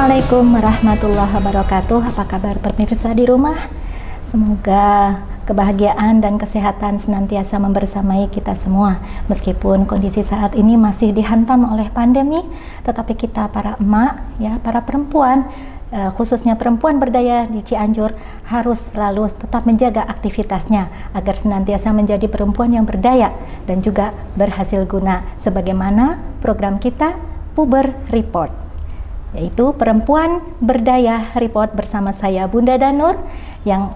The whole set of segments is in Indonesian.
Assalamualaikum warahmatullahi wabarakatuh. Apa kabar pemirsa di rumah? Semoga kebahagiaan dan kesehatan senantiasa membersamai kita semua. Meskipun kondisi saat ini masih dihantam oleh pandemi, tetapi kita para emak, ya, para perempuan, khususnya perempuan berdaya di Cianjur, harus selalu tetap menjaga aktivitasnya agar senantiasa menjadi perempuan yang berdaya dan juga berhasil guna, sebagaimana program kita Puber Report, yaitu Perempuan Berdaya Report bersama saya Bunda Danur, yang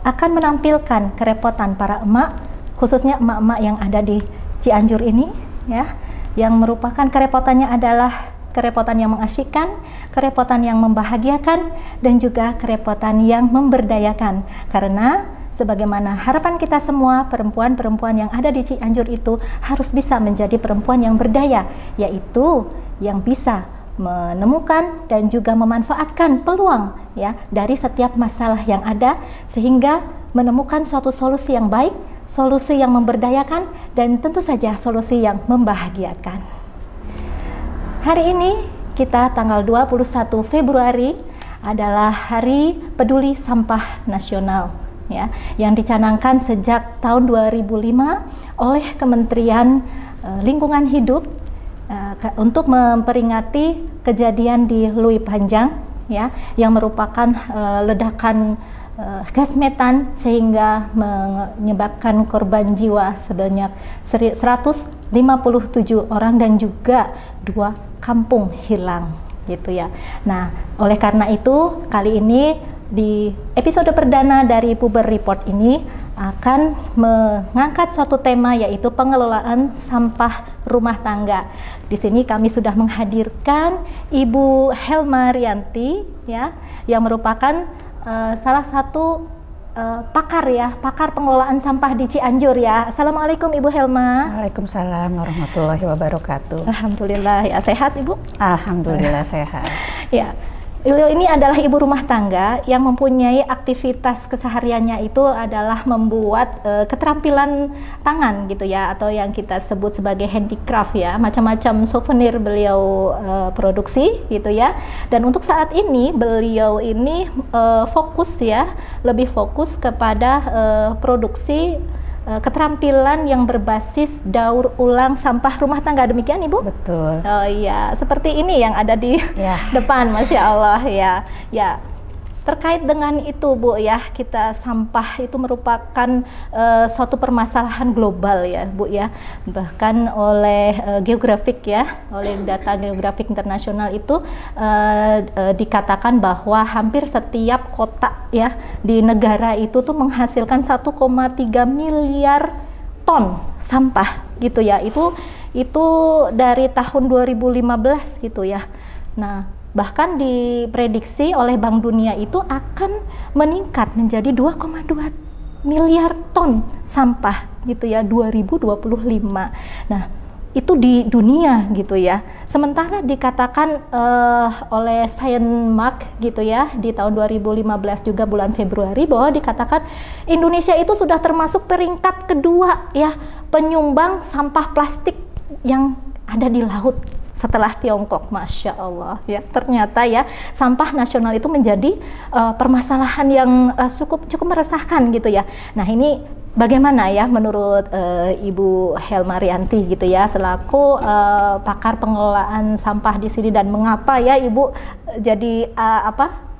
akan menampilkan kerepotan para emak, khususnya emak-emak yang ada di Cianjur ini, ya, yang merupakan kerepotannya adalah kerepotan yang mengasyikkan, kerepotan yang membahagiakan, dan juga kerepotan yang memberdayakan. Karena sebagaimana harapan kita semua, perempuan-perempuan yang ada di Cianjur itu harus bisa menjadi perempuan yang berdaya, yaitu yang bisa menemukan dan juga memanfaatkan peluang, ya, dari setiap masalah yang ada, sehingga menemukan suatu solusi yang baik, solusi yang memberdayakan, dan tentu saja solusi yang membahagiakan. Hari ini kita tanggal 21 Februari adalah Hari Peduli Sampah Nasional, ya, yang dicanangkan sejak tahun 2005 oleh Kementerian Lingkungan Hidup untuk memperingati kejadian di Lui Panjang, ya, yang merupakan ledakan gas metan sehingga menyebabkan korban jiwa sebanyak 157 orang dan juga 2 kampung hilang, gitu ya. Nah, oleh karena itu kali ini di episode perdana dari Puber Report ini akan mengangkat suatu tema, yaitu pengelolaan sampah rumah tangga. Di sini kami sudah menghadirkan Ibu Helma Rianti, ya, yang merupakan salah satu pakar, ya, pakar pengelolaan sampah di Cianjur, ya. Assalamualaikum Ibu Helma. Waalaikumsalam warahmatullahi wabarakatuh. Alhamdulillah, ya, sehat Ibu? Alhamdulillah sehat. Ya. Beliau ini adalah ibu rumah tangga yang mempunyai aktivitas kesehariannya itu adalah membuat keterampilan tangan, gitu ya, atau yang kita sebut sebagai handicraft, ya, macam-macam souvenir beliau produksi, gitu ya. Dan untuk saat ini beliau ini fokus, ya, lebih fokus kepada produksi keterampilan yang berbasis daur ulang sampah rumah tangga. Demikian Ibu? Betul. Oh iya, seperti ini yang ada di depan, Masya Allah, ya. Ya, terkait dengan itu Bu, ya, kita sampah itu merupakan suatu permasalahan global, ya Bu, ya. Bahkan oleh geografik, ya, oleh data geografik internasional itu dikatakan bahwa hampir setiap kota, ya, di negara itu tuh menghasilkan 1,3 miliar ton sampah, gitu ya. Itu dari tahun 2015, gitu ya. Nah, bahkan diprediksi oleh Bank Dunia itu akan meningkat menjadi 2,2 miliar ton sampah, gitu ya, 2025. Nah, itu di dunia, gitu ya. Sementara dikatakan oleh Science, gitu ya, di tahun 2015 juga bulan Februari, bahwa dikatakan Indonesia itu sudah termasuk peringkat kedua, ya, penyumbang sampah plastik yang ada di laut setelah Tiongkok. Masya Allah, ya, ternyata, ya, sampah nasional itu menjadi permasalahan yang cukup meresahkan, gitu ya. Nah, ini bagaimana, ya, menurut Ibu Helma Rianti, gitu ya, selaku pakar pengelolaan sampah di sini, dan mengapa, ya, Ibu jadi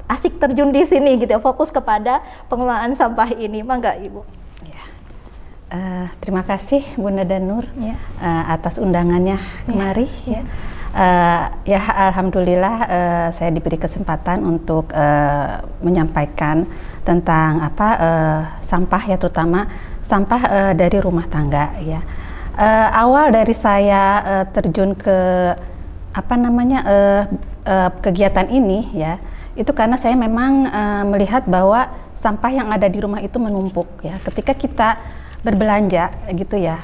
asik terjun di sini, gitu ya, fokus kepada pengelolaan sampah ini? Mangga Ibu. Terima kasih Bunda Danur, ya, atas undangannya kemari, ya. Ya, alhamdulillah saya diberi kesempatan untuk menyampaikan tentang sampah, ya, terutama sampah dari rumah tangga, ya. Awal dari saya terjun ke kegiatan ini, ya, itu karena saya memang melihat bahwa sampah yang ada di rumah itu menumpuk, ya. Ketika kita berbelanja, gitu ya,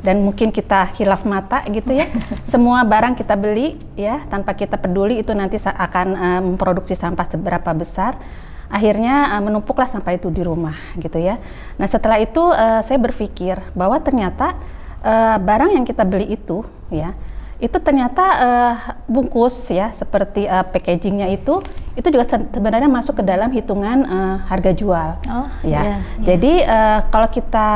dan mungkin kita khilaf mata, gitu ya, semua barang kita beli, ya, tanpa kita peduli itu nanti akan memproduksi sampah seberapa besar. Akhirnya menumpuklah sampah itu di rumah, gitu ya. Nah, setelah itu saya berpikir bahwa ternyata barang yang kita beli itu, ya, itu ternyata bungkus ya seperti packagingnya itu juga sebenarnya masuk ke dalam hitungan harga jual. Ya. Jadi kalau kita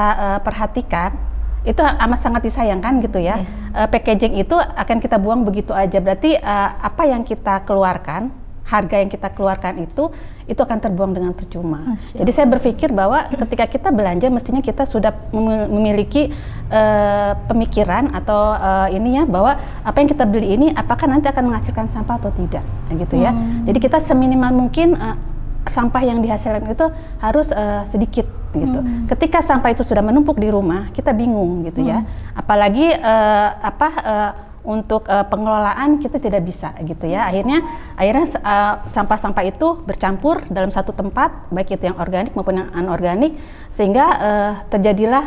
perhatikan itu amat sangat disayangkan gitu ya. Packaging itu akan kita buang begitu aja. Berarti apa yang kita keluarkan, harga yang kita keluarkan itu akan terbuang dengan percuma. Jadi saya berpikir bahwa ketika kita belanja mestinya kita sudah memiliki pemikiran atau ininya bahwa apa yang kita beli ini apakah nanti akan menghasilkan sampah atau tidak, gitu ya. Jadi kita seminimal mungkin sampah yang dihasilkan itu harus sedikit gitu. Ketika sampah itu sudah menumpuk di rumah, kita bingung gitu ya. Apalagi untuk pengelolaan kita tidak bisa gitu ya. Akhirnya sampah-sampah itu bercampur dalam satu tempat, baik itu yang organik maupun yang anorganik, sehingga terjadilah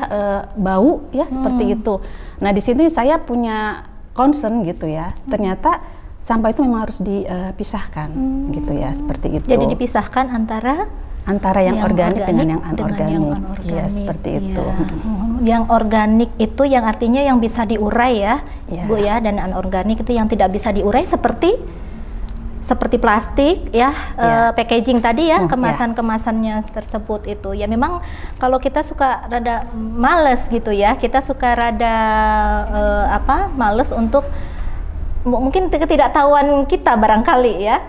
bau ya seperti itu. Nah, di sini saya punya concern gitu ya. Ternyata sampah itu memang harus dipisahkan gitu ya, seperti itu. Jadi dipisahkan antara yang organik dengan yang anorganik. Ya, seperti itu. Yang organik itu yang artinya yang bisa diurai ya, Bu ya, dan anorganik itu yang tidak bisa diurai seperti plastik ya, packaging tadi ya, kemasan-kemasannya tersebut itu. Ya memang kalau kita suka rada males gitu ya, kita suka rada males untuk mungkin ketidaktahuan kita barangkali ya.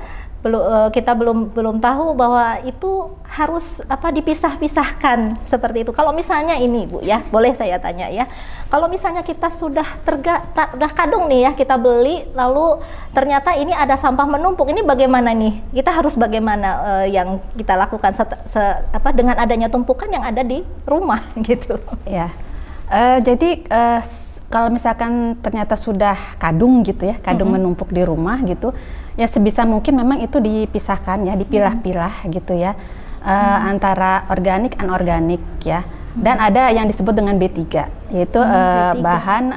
Kita belum tahu bahwa itu harus dipisah-pisahkan seperti itu. Kalau misalnya ini Bu ya, boleh saya tanya ya, kalau misalnya kita sudah kadung nih ya, kita beli lalu ternyata ini ada sampah menumpuk, ini bagaimana nih? Kita harus bagaimana yang kita lakukan dengan adanya tumpukan yang ada di rumah gitu? Ya, jadi kalau misalkan ternyata sudah kadung gitu ya, menumpuk di rumah gitu, ya sebisa mungkin memang itu dipisahkan ya, dipilah-pilah gitu ya, antara organik, anorganik ya. Dan ada yang disebut dengan B3, yaitu bahan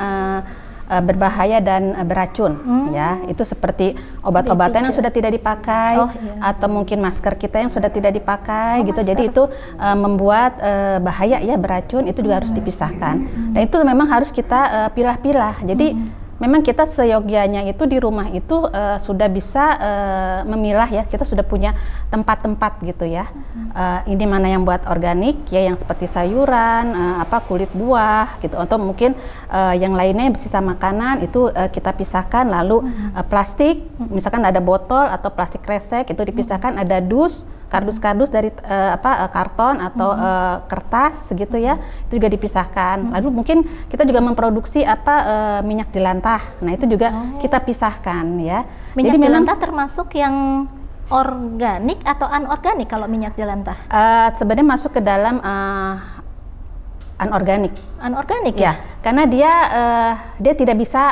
berbahaya dan beracun ya. Itu seperti obat-obatan yang sudah tidak dipakai, atau mungkin masker kita yang sudah tidak dipakai gitu. Jadi itu membuat bahaya ya, beracun, itu juga harus dipisahkan. Dan itu memang harus kita pilah-pilah. Jadi memang kita seyogyanya itu di rumah itu sudah bisa memilah ya, kita sudah punya tempat-tempat gitu ya. Ini mana yang buat organik ya, yang seperti sayuran, kulit buah gitu, atau mungkin yang lainnya sisa makanan itu kita pisahkan. Lalu plastik, misalkan ada botol atau plastik kresek itu dipisahkan. Ada kardus-kardus dari karton atau kertas gitu ya, itu juga dipisahkan. Lalu mungkin kita juga memproduksi minyak jelantah, nah itu juga kita pisahkan ya. Minyak jelantah termasuk yang organik atau anorganik kalau minyak jelantah? Sebenarnya masuk ke dalam anorganik. Anorganik ya? Karena dia tidak bisa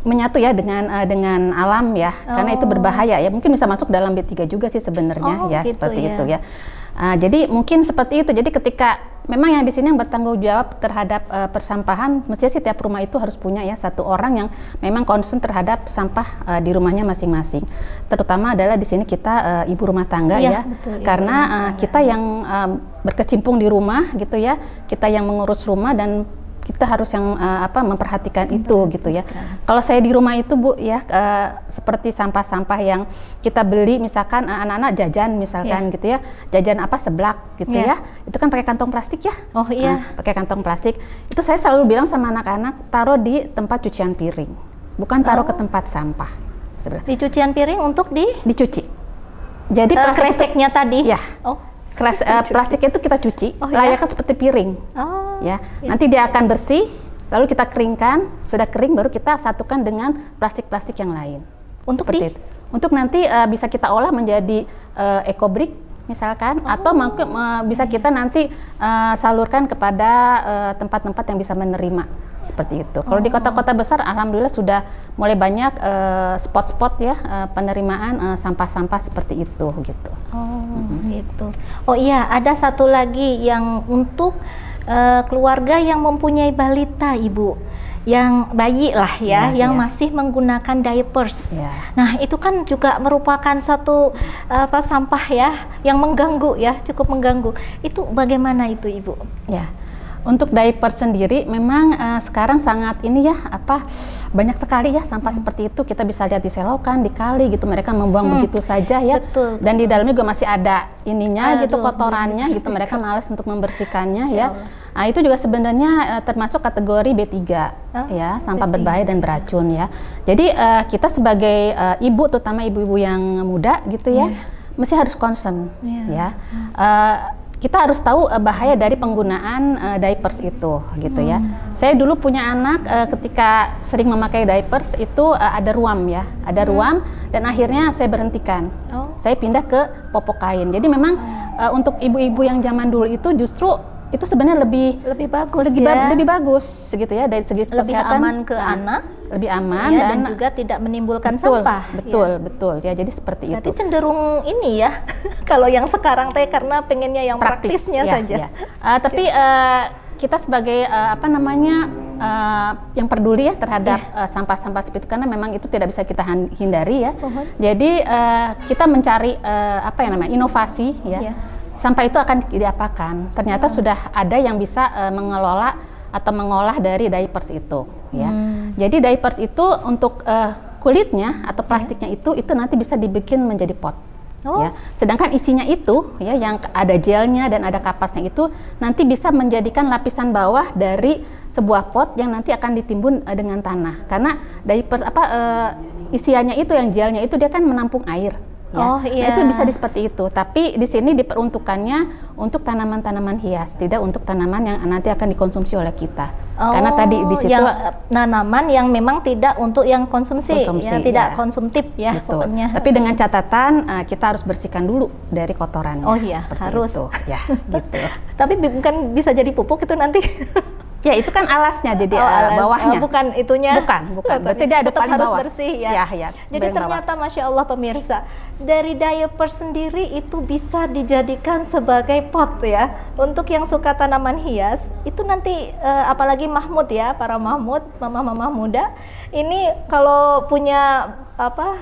menyatu ya dengan alam ya, karena itu berbahaya ya. Mungkin bisa masuk dalam B3 juga sih sebenarnya ya, gitu, seperti itu ya. Jadi mungkin seperti itu. Jadi ketika memang yang di sini yang bertanggung jawab terhadap persampahan, mestinya sih tiap rumah itu harus punya ya satu orang yang memang concern terhadap sampah di rumahnya masing-masing. Terutama adalah di sini kita ibu rumah tangga ya, betul, karena kita yang berkecimpung di rumah gitu ya, kita yang mengurus rumah dan kita harus yang memperhatikan itu gitu ya. Kalau saya di rumah itu Bu ya, seperti sampah-sampah yang kita beli, misalkan anak-anak jajan misalkan gitu ya, jajan seblak gitu ya, itu kan pakai kantong plastik ya. Pakai kantong plastik. Itu saya selalu bilang sama anak-anak, taruh di tempat cucian piring, bukan taruh ke tempat sampah. Di cucian piring untuk dicuci. Jadi kreseknya tadi ya. Plastik itu kita cuci, layaknya seperti piring. Ya, nanti dia akan bersih, lalu kita keringkan, sudah kering baru kita satukan dengan plastik-plastik yang lain. Untuk nanti bisa kita olah menjadi ecobrick misalkan, atau mungkin bisa kita nanti salurkan kepada tempat-tempat yang bisa menerima seperti itu. Kalau di kota-kota besar, alhamdulillah sudah mulai banyak spot-spot ya penerimaan sampah-sampah seperti itu gitu. Gitu. Oh iya, ada satu lagi yang untuk keluarga yang mempunyai balita, Ibu, yang bayi lah ya, yang masih menggunakan diapers. Nah, itu kan juga merupakan satu sampah ya, yang mengganggu ya, cukup mengganggu. Itu bagaimana itu, Ibu? Ya. Untuk diaper sendiri memang sekarang sangat ini ya banyak sekali ya sampah seperti itu, kita bisa lihat di selokan, di kali gitu, mereka membuang begitu saja ya. Betul. Dan di dalamnya juga masih ada ininya gitu, kotorannya gitu, mereka malas untuk membersihkannya ya. Nah, itu juga sebenarnya termasuk kategori B3 ya, sampah berbahaya dan beracun ya. Jadi kita sebagai ibu, terutama ibu-ibu yang muda gitu ya, mesti harus concern ya. Kita harus tahu bahaya dari penggunaan diapers itu gitu ya. Saya dulu punya anak ketika sering memakai diapers itu ada ruam ya, ada ruam, dan akhirnya saya berhentikan. Saya pindah ke popok kain. Jadi memang untuk ibu-ibu yang zaman dulu itu justru itu sebenarnya lebih bagus lebih bagus gitu ya, dari segi lebih kesehatan, aman ke anak, lebih aman ya, dan juga tidak menimbulkan sampah. Betul ya, jadi seperti berarti itu. cenderung ini ya kalau yang sekarang teh karena pengennya yang praktisnya saja. Tapi kita sebagai yang peduli ya terhadap sampah-sampah seperti itu, karena memang itu tidak bisa kita hindari ya. Jadi kita mencari inovasi ya. Sampah itu akan diapakan? Ternyata sudah ada yang bisa mengelola atau mengolah dari diapers itu ya. Jadi diapers itu untuk kulitnya atau plastiknya itu nanti bisa dibikin menjadi pot. Ya. Sedangkan isinya itu ya, yang ada gelnya dan ada kapasnya itu nanti bisa menjadikan lapisan bawah dari sebuah pot yang nanti akan ditimbun dengan tanah. Karena diapers isiannya itu, yang gelnya itu dia kan menampung air. Ya. Nah, itu bisa seperti itu. Tapi di sini diperuntukannya untuk tanaman-tanaman hias, tidak untuk tanaman yang nanti akan dikonsumsi oleh kita. Karena tadi di situ tanaman yang memang tidak untuk yang konsumsi ya, tidak konsumtif ya. Pokoknya. Tapi dengan catatan kita harus bersihkan dulu dari kotoran. Harus. Itu, ya, gitu. Tapi bukan bisa jadi pupuk itu nanti. Ya, itu kan alasnya, jadi bawahnya. Bukan itunya. Bukan. Berarti dia ada paling harus bawah. Bersih ya. Jadi ternyata bawah. Masya Allah pemirsa, dari diaper sendiri itu bisa dijadikan sebagai pot ya. Untuk yang suka tanaman hias, itu nanti apalagi Mahmud ya, para Mahmud, mama-mama muda, ini kalau punya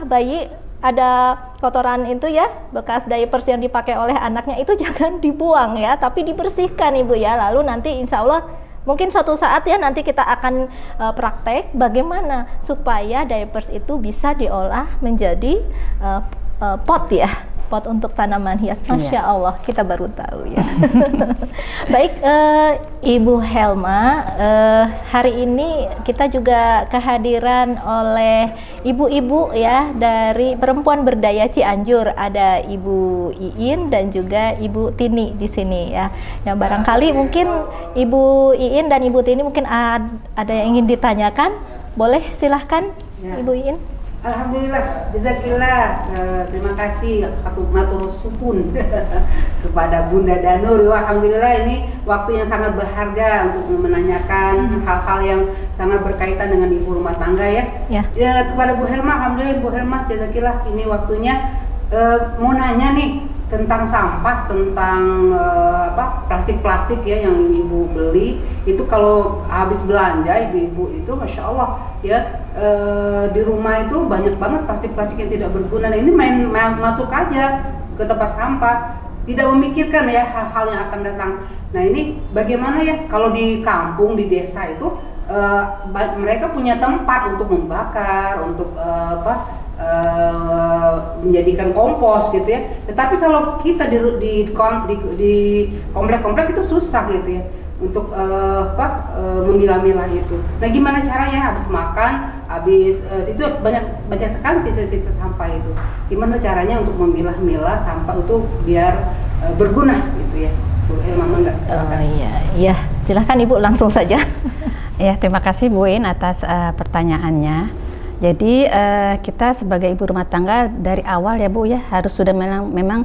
bayi ada kotoran itu ya, bekas diapers yang dipakai oleh anaknya itu jangan dibuang ya, tapi dibersihkan Ibu ya. Lalu nanti insya Allah mungkin suatu saat ya nanti kita akan praktek bagaimana supaya diapers itu bisa diolah menjadi pot ya, pot untuk tanaman hias. Masya Allah, kita baru tahu ya. Baik, Ibu Helma, hari ini kita juga kehadiran oleh ibu-ibu ya dari Perempuan Berdaya Cianjur. Ada Ibu Iin dan juga Ibu Tini di sini ya. Yang barangkali mungkin Ibu Iin dan Ibu Tini mungkin ada yang ingin ditanyakan. Boleh silahkan ya. Ibu Iin. Alhamdulillah, jazakillah, terima kasih matur sukun kepada Bunda Danur. Alhamdulillah, ini waktu yang sangat berharga untuk menanyakan hal-hal yang sangat berkaitan dengan ibu rumah tangga ya. Ya, kepada Bu Helma, alhamdulillah Bu Helma, jazakillah, ini waktunya mau nanya nih tentang sampah, tentang plastik-plastik ya yang ibu beli itu. Kalau habis belanja ibu-ibu itu Masya Allah ya, di rumah itu banyak banget plastik-plastik yang tidak berguna. Nah, ini main masuk aja ke tempat sampah, tidak memikirkan ya hal-hal yang akan datang. Nah, ini bagaimana ya kalau di kampung, di desa itu mereka punya tempat untuk membakar, untuk menjadikan kompos gitu ya. Tetapi kalau kita di komplek-komplek itu susah gitu ya untuk memilah-milah itu. Nah, gimana caranya habis makan, habis itu banyak sekali sisa-sisa sampah itu. Gimana caranya untuk memilah-milah sampah itu biar berguna gitu ya. Bu Helma, enggak silakan. Iya, silakan Ibu langsung saja. Ya, terima kasih Bu In atas pertanyaannya. Jadi kita sebagai ibu rumah tangga dari awal ya Bu ya harus sudah memang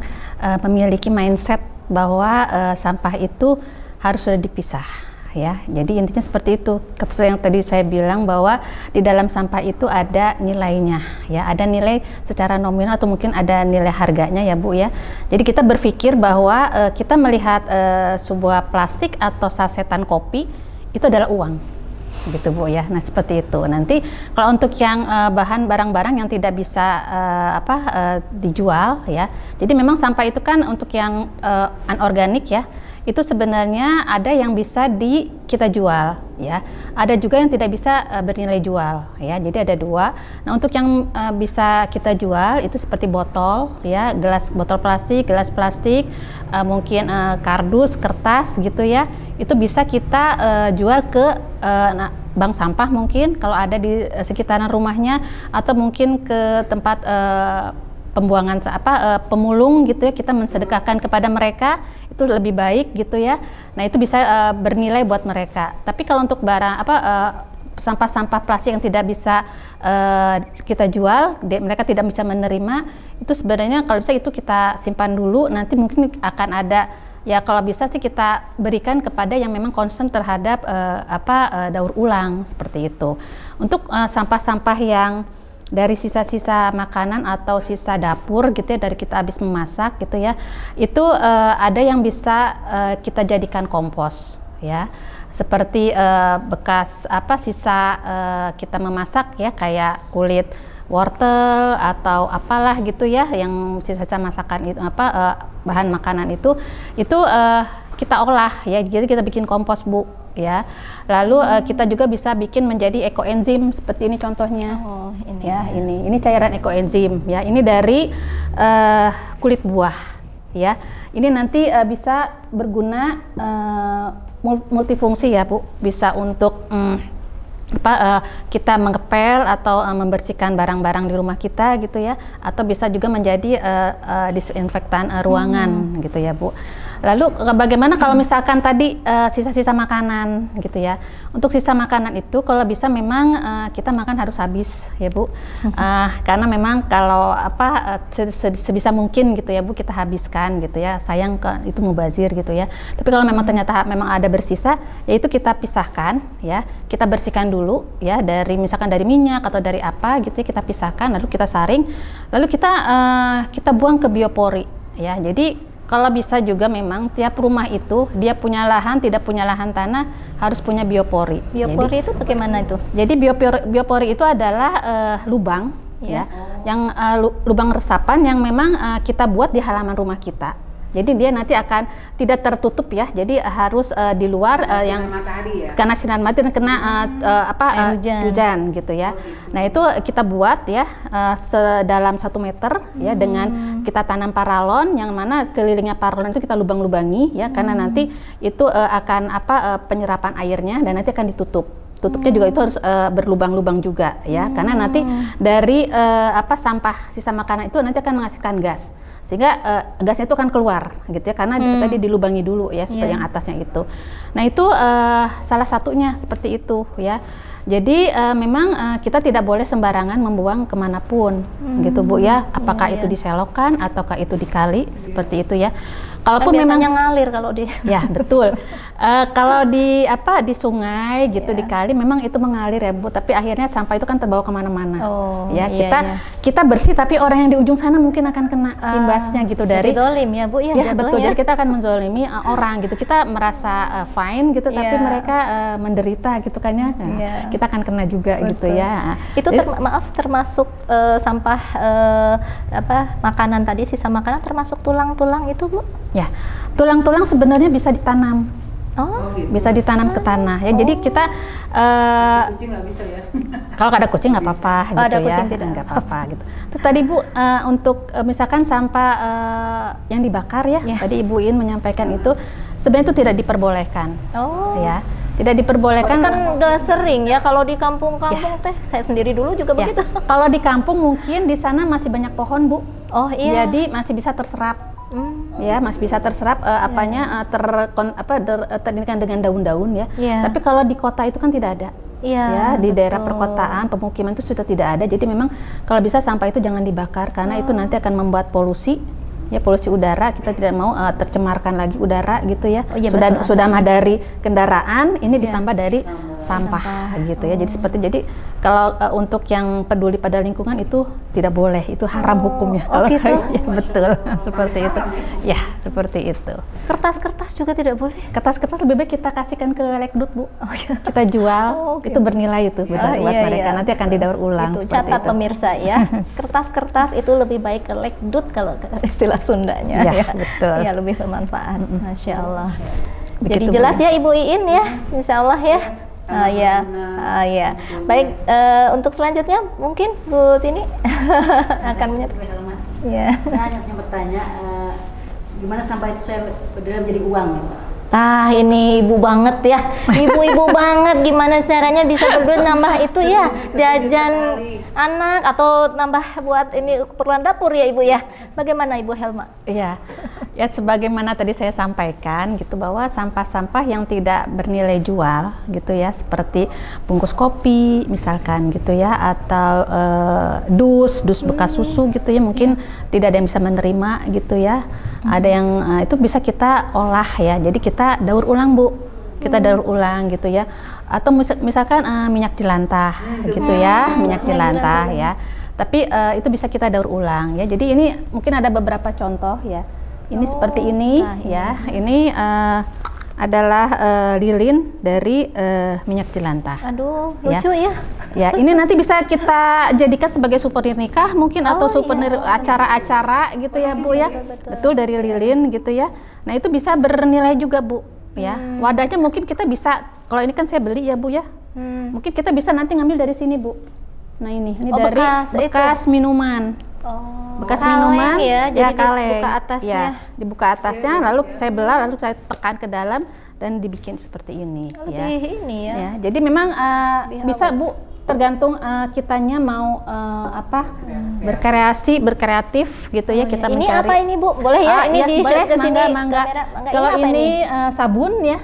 memiliki mindset bahwa sampah itu harus sudah dipisah ya. Jadi intinya seperti itu. Seperti yang tadi saya bilang bahwa di dalam sampah itu ada nilainya ya, ada nilai secara nominal atau mungkin ada nilai harganya ya Bu ya. Jadi kita berpikir bahwa kita melihat sebuah plastik atau sasetan kopi itu adalah uang gitu Bu ya. Nah, seperti itu. Nanti kalau untuk yang bahan barang-barang yang tidak bisa dijual ya. Jadi memang sampah itu kan untuk yang anorganik ya. itu sebenarnya ada yang bisa kita jual ya, ada juga yang tidak bisa bernilai jual ya. Jadi ada dua. Nah, untuk yang bisa kita jual itu seperti botol ya, botol plastik, gelas plastik, mungkin kardus, kertas gitu ya. Itu bisa kita jual ke bank sampah mungkin kalau ada di sekitaran rumahnya, atau mungkin ke tempat pembuangan pemulung gitu ya, kita mensedekahkan kepada mereka, itu lebih baik gitu ya. Nah, itu bisa bernilai buat mereka. Tapi kalau untuk barang sampah-sampah plastik yang tidak bisa kita jual, mereka tidak bisa menerima, itu sebenarnya kalau bisa itu kita simpan dulu, nanti mungkin akan ada ya, kalau bisa sih kita berikan kepada yang memang concern terhadap daur ulang seperti itu. Untuk sampah-sampah yang dari sisa-sisa makanan atau sisa dapur gitu ya, dari kita habis memasak gitu ya, itu ada yang bisa kita jadikan kompos ya, seperti bekas sisa kita memasak ya, kayak kulit wortel atau apalah gitu ya, yang sisa-sisa masakan itu bahan makanan itu kita olah ya, jadi kita bikin kompos Bu ya. Lalu kita juga bisa bikin menjadi ekoenzim seperti ini contohnya. Oh, ini ya, ini cairan ekoenzim ya. Ini dari kulit buah ya. Ini nanti bisa berguna multifungsi ya Bu. Bisa untuk kita mengepel atau membersihkan barang-barang di rumah kita gitu ya, atau bisa juga menjadi disinfektan ruangan gitu ya Bu. Lalu bagaimana kalau misalkan tadi sisa-sisa makanan gitu ya. Untuk sisa makanan itu kalau bisa memang kita makan harus habis ya Bu. Karena memang kalau sebisa mungkin gitu ya Bu, kita habiskan gitu ya. Sayang itu mubazir gitu ya. Tapi kalau memang ternyata memang ada bersisa, ya itu kita pisahkan ya. Kita bersihkan dulu ya, misalkan dari minyak atau dari apa gitu ya, kita pisahkan, lalu kita saring, lalu kita buang ke biopori ya. Jadi kalau bisa juga memang tiap rumah itu dia punya lahan, tidak punya lahan tanah, harus punya biopori. Biopori itu bagaimana itu? Jadi biopori itu adalah lubang ya, yang lubang resapan yang memang kita buat di halaman rumah kita. Jadi dia nanti akan tidak tertutup ya. Jadi harus di luar yang matahari ya. Karena sinar matahari dan kena hujan gitu ya. Nah, itu kita buat ya sedalam 1 meter ya, dengan kita tanam paralon, yang mana kelilingnya paralon itu kita lubang-lubangi ya, karena nanti itu akan penyerapan airnya, dan nanti akan ditutup. Tutupnya juga itu harus berlubang-lubang juga ya, karena nanti dari sampah sisa makanan itu nanti akan menghasilkan gas, sehingga gasnya itu akan keluar gitu ya, karena tadi dilubangi dulu ya, seperti yang atasnya itu. Nah, itu salah satunya seperti itu ya. Jadi memang kita tidak boleh sembarangan membuang kemanapun gitu Bu ya, apakah itu di selokan ataukah itu di kali seperti itu ya. Kalaupun kan biasanya ngalir kalau di ya betul. Kalau di sungai gitu, di kali memang itu mengalir ya Bu, tapi akhirnya sampah itu kan terbawa kemana-mana. Ya, kita bersih, tapi orang yang di ujung sana mungkin akan kena imbasnya gitu, dari dolim ya Bu ya. Ya betul, jadi kita akan menzolimi orang gitu. Kita merasa fine gitu, tapi mereka menderita gitu kan ya. Kita akan kena juga gitu ya. Itu termasuk sampah makanan tadi, sisa makanan, termasuk tulang-tulang itu Bu? Ya, tulang-tulang sebenarnya bisa ditanam. Gitu. Bisa ditanam ke tanah ya. Jadi kita kucing nggak bisa ya. Kalau ada kucing nggak apa-apa gitu ada ya, nggak apa-apa gitu. Terus tadi Bu, untuk misalkan sampah yang dibakar ya, tadi Ibu In menyampaikan itu sebenarnya itu tidak diperbolehkan. Ya, tidak diperbolehkan. Kan udah sering ya kalau di kampung-kampung teh, saya sendiri dulu juga begitu. Kalau di kampung mungkin di sana masih banyak pohon Bu. Jadi masih bisa terserap. Ya, masih bisa terserap terdirikan dengan daun-daun ya. Tapi kalau di kota itu kan tidak ada. Ya, di daerah perkotaan, pemukiman itu sudah tidak ada. Jadi memang kalau bisa sampah itu jangan dibakar, karena itu nanti akan membuat polusi. Ya, polusi udara, kita tidak mau tercemarkan lagi udara gitu ya. Sudah mah dari kendaraan, ini ditambah dari sampah gitu ya. Jadi kalau untuk yang peduli pada lingkungan itu tidak boleh, itu haram hukumnya. Kalau gitu? ya, betul seperti itu. Ya, seperti itu. Kertas-kertas juga tidak boleh. Kertas-kertas lebih baik kita kasihkan ke Lekdut, Bu. Kita jual, itu bernilai itu buat mereka. Nanti akan didaur ulang. Itu catat pemirsa ya. Kertas-kertas itu lebih baik ke Lekdut kalau istilah Sundanya. Ya, betul. Ya, lebih bermanfaat. Masya Allah. Begitu, Jadi jelas Bu. ya Ibu Iin ya, Insya Allah ya. Ya. Baik, untuk selanjutnya mungkin Bu Tini akan Ya. Saya hanya punya bertanya, gimana sampah itu supaya benar menjadi uang ya, Pak? Ah, ini ibu banget ya, ibu-ibu banget. Gimana caranya bisa berduit nambah itu ya, jajan anak atau nambah buat ini keperluan dapur ya Ibu ya. Bagaimana Ibu Helma? Iya, ya sebagaimana tadi saya sampaikan gitu, bahwa sampah-sampah yang tidak bernilai jual gitu ya, seperti bungkus kopi misalkan gitu ya, atau dus bekas susu gitu ya, mungkin tidak ada yang bisa menerima gitu ya. Ada yang itu bisa kita olah ya, jadi kita daur ulang, Bu. Kita daur ulang gitu ya. Atau misalkan minyak jelantah gitu ya, minyak jelantah ya. Tapi itu bisa kita daur ulang ya. Jadi ini mungkin ada beberapa contoh ya. Ini seperti ini ya. Ini adalah lilin dari minyak jelantah. Aduh, lucu ya. Ya, ini nanti bisa kita jadikan sebagai souvenir nikah mungkin, atau souvenir acara-acara gitu ya, Bu ya. Betul, dari lilin gitu ya. Nah, itu bisa bernilai juga, Bu ya. Wadahnya mungkin kita bisa, kalau ini kan saya beli ya, Bu ya. Mungkin kita bisa nanti ngambil dari sini, Bu. Nah, ini dari bekas minuman. Bekas minuman ya, jadi kaleng. Dibuka atasnya. Ya, dibuka atasnya, lalu saya belah, lalu saya tekan ke dalam dan dibikin seperti ini. Ini ya. Ya, jadi memang bisa, Bu, tergantung kitanya mau berkreatif gitu ya. Kita ini mencari. apa ini, Bu? Boleh ya? Ini di boleh, ke sini mangga. kamera. Kalau ini sabun ya.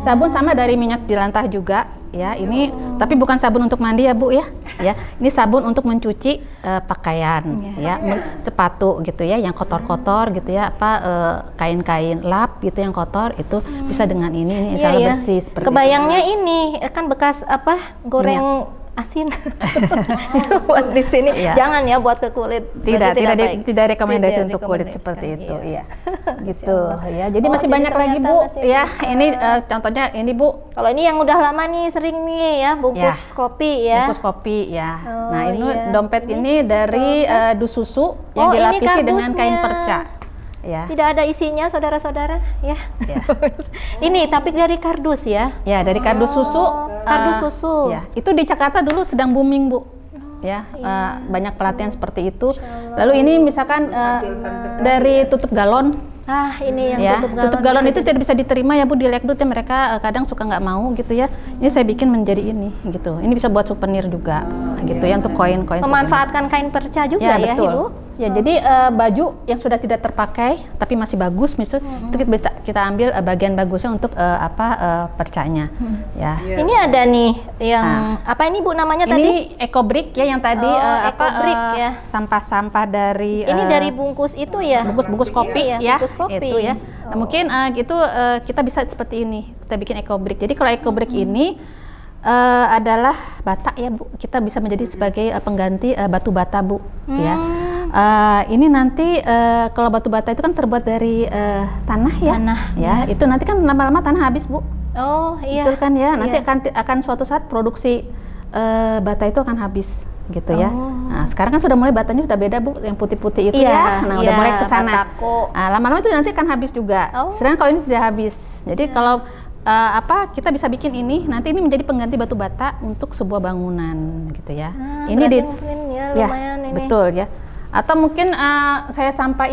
Sabun sama dari minyak jelantah juga ya. Ini tapi bukan sabun untuk mandi ya, Bu ya. Ya, ini sabun untuk mencuci pakaian ya, sepatu gitu ya, yang kotor-kotor gitu ya, kain-kain lap gitu yang kotor, itu bisa dengan ini insya Allah bersih seperti kebayangnya itu. Ini kan bekas goreng asin buat di sini. Jangan ya buat ke kulit. Tidak rekomendasi untuk kulit seperti itu. Iya. Gitu ya. Jadi masih banyak lagi, Bu. Ya, ini contohnya ini, Bu. Kalau ini yang udah lama nih, sering nih ya, bungkus kopi ya. Bungkus kopi ya. Nah, ini dompet ini dari dus susu yang dilapisi dengan kain perca. Ya. Tidak ada isinya, saudara-saudara ya. Ini tapi dari kardus ya. Ya, dari kardus susu. Kardus susu. Ya, itu di Jakarta dulu sedang booming, Bu. Ya, banyak pelatihan seperti itu. Lalu ini misalkan dari tutup galon. Ini yang tutup galon itu tidak bisa diterima ya, Bu, di Lekdut ya, mereka kadang suka nggak mau gitu ya. Ini saya bikin menjadi ini gitu. Ini bisa buat souvenir juga gitu ya, untuk koin-koin. Memanfaatkan kain perca juga ya, betul. Ibu. Ya, jadi baju yang sudah tidak terpakai tapi masih bagus misalnya, itu kita ambil bagian bagusnya untuk percanya. Ya. Ini ada nih yang apa ini, Bu, namanya tadi? Ini EcoBrick ya, yang tadi EcoBrick ya. Sampah-sampah dari ini dari bungkus itu ya. Bungkus kopi ya. Bungkus kopi. Itu ya. Nah, mungkin itu kita bisa seperti ini. Kita bikin EcoBrick. Jadi kalau EcoBrick ini adalah bata ya, Bu. Kita bisa menjadi sebagai pengganti batu bata, Bu. Ya. Ini nanti kalau batu bata itu kan terbuat dari tanah ya. Ya, itu nanti kan lama-lama tanah habis, Bu. Oh iya. Betul kan ya. Nanti akan suatu saat produksi bata itu akan habis gitu ya. Nah, sekarang kan sudah mulai batanya sudah beda, Bu, yang putih-putih itu ya. Nah, udah mulai ke sana. Nah, lama-lama itu nanti akan habis juga. Sedangkan kalau ini tidak habis. Jadi kalau kita bisa bikin ini, nanti ini menjadi pengganti batu bata untuk sebuah bangunan gitu ya. Ini lumayan ini. Betul ya. Atau mungkin saya sampah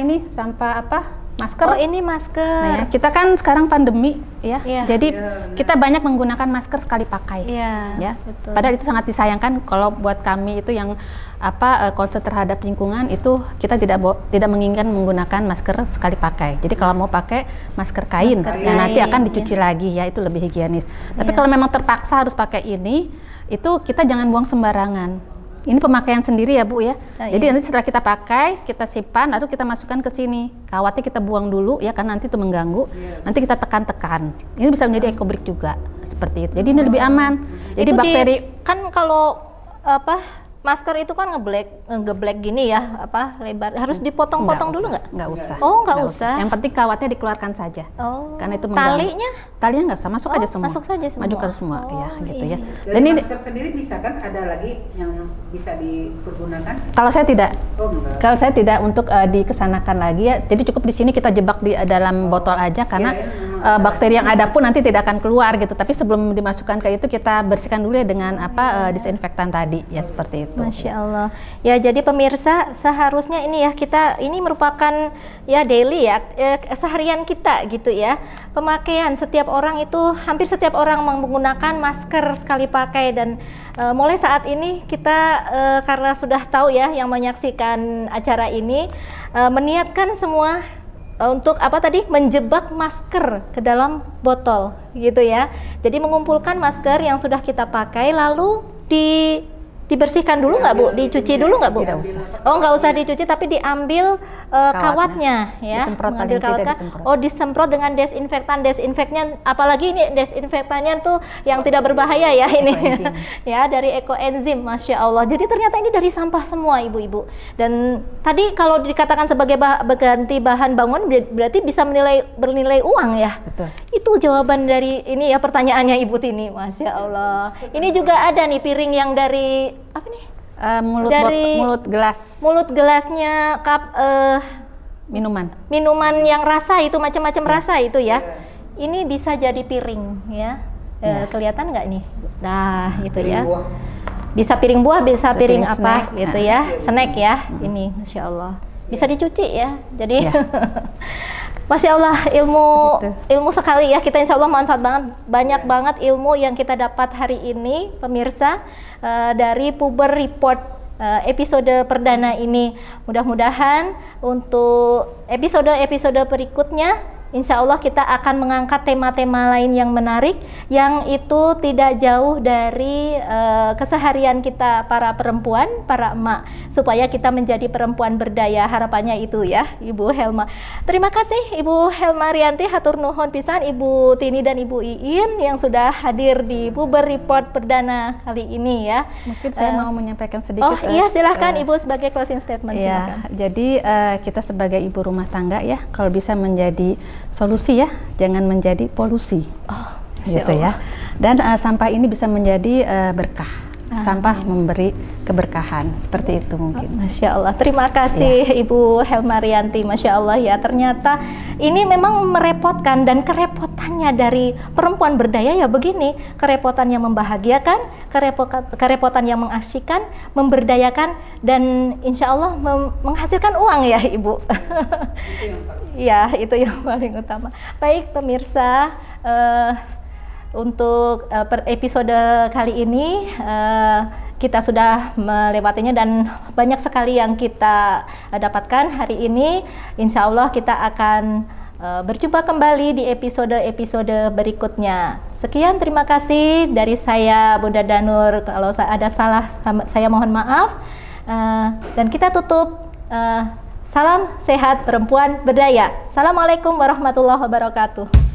masker. Oh, ini masker. Nah, ya, kita kan sekarang pandemi ya. Jadi kita banyak menggunakan masker sekali pakai. Ya. Betul. Padahal itu sangat disayangkan kalau buat kami itu yang concern terhadap lingkungan, itu kita tidak menginginkan menggunakan masker sekali pakai. Jadi kalau mau pakai masker kain, yang nanti akan dicuci lagi ya, itu lebih higienis. Tapi kalau memang terpaksa harus pakai ini, itu kita jangan buang sembarangan. Ini pemakaian sendiri ya Bu ya. Jadi iya. nanti setelah kita pakai, kita simpan, lalu kita masukkan ke sini. Kawatnya kita buang dulu ya, karena nanti itu mengganggu. Nanti kita tekan-tekan. Ini bisa menjadi EcoBrick juga seperti itu. Jadi ini lebih aman. Jadi Itu bakteri kan kalau masker itu kan ngeblek gini ya, lebar. Harus dipotong-potong dulu nggak? Nggak usah. Oh, nggak usah. Yang penting kawatnya dikeluarkan saja. Oh. Karena itu mengganggu. Talinya nggak usah, masuk aja semua. Masuk saja semua. Majukan semua, ya gitu ya. Dari Dan ini masker sendiri bisa kan ada lagi yang bisa dipergunakan? kalau saya tidak. Oh, enggak. Kalau saya tidak untuk dikesanakan lagi ya, jadi cukup di sini kita jebak di dalam botol aja karena bakteri yang ada pun nanti tidak akan keluar gitu. Tapi sebelum dimasukkan ke itu kita bersihkan dulu ya dengan disinfektan tadi ya, seperti itu. Masya Allah. Ya, jadi pemirsa, seharusnya ini ya, ini merupakan ya daily ya, seharian kita gitu ya. Pemakaian setiap orang itu, hampir setiap orang menggunakan masker sekali pakai, dan mulai saat ini kita karena sudah tahu ya yang menyaksikan acara ini meniatkan semua untuk menjebak masker ke dalam botol gitu ya. Jadi mengumpulkan masker yang sudah kita pakai lalu dibersihkan dulu nggak Bu? Dicuci dulu nggak Bu? Tidak usah. Oh, nggak usah dicuci, tapi diambil kawatnya ya. Disemprot Mengambil paling tidak kawatnya. disemprot. Oh, disemprot dengan desinfektannya, apalagi ini desinfektannya tuh yang tidak berbahaya ya ini. Ekoenzim. Ya, dari ekoenzim, Masya Allah. Jadi ternyata ini dari sampah semua ibu-ibu. Dan tadi kalau dikatakan sebagai ganti bahan bangunan berarti bisa bernilai uang ya. Betul. Itu jawaban dari ini ya pertanyaannya Ibu Tini, Masya Allah. Ini juga ada nih piring yang dari apa nih? Mulut gelasnya minuman yang rasa itu macam-macam rasa itu ya. Ini bisa jadi piring ya. Kelihatan nggak nih? Nah, itu ya. Bisa piring buah, bisa piring apa snack. gitu ya. Snack ya. Ini Masya Allah. Bisa dicuci ya. Jadi Masya Allah, ilmu sekali ya. Kita insya Allah manfaat banget, banyak banget ilmu yang kita dapat hari ini, pemirsa, dari Puber Report episode perdana ini. Mudah-mudahan untuk episode-episode berikutnya, insya Allah kita akan mengangkat tema-tema lain yang menarik, yang itu tidak jauh dari keseharian kita para perempuan, para emak, supaya kita menjadi perempuan berdaya. Harapannya itu ya, Ibu Helma. Terima kasih Ibu Helma Rianti, hatur nuhun pisan Ibu Tini dan Ibu Iin yang sudah hadir di Puber Report perdana kali ini ya. Mungkin saya mau menyampaikan sedikit. Oh iya, silahkan Ibu sebagai closing statement. Ya, jadi kita sebagai ibu rumah tangga ya, kalau bisa menjadi solusi ya, jangan menjadi polusi. Oh, gitu ya. Dan sampah ini bisa menjadi berkah. Sampah memberi keberkahan, seperti itu mungkin. Masya Allah, terima kasih Ibu Helma Rianti. Masya Allah ya, ternyata ini memang merepotkan, dan kerepotannya dari perempuan berdaya ya begini, kerepotan yang membahagiakan, kerepotan yang mengasyikkan, memberdayakan, dan insya Allah menghasilkan uang ya Ibu. Ya, itu yang paling utama. Baik pemirsa, untuk episode kali ini kita sudah melewatinya, dan banyak sekali yang kita dapatkan hari ini. Insya Allah kita akan berjumpa kembali di episode-episode berikutnya. Sekian, terima kasih dari saya Bunda Danur. Kalau ada salah saya mohon maaf, dan kita tutup. Salam sehat perempuan berdaya. Assalamualaikum warahmatullahi wabarakatuh.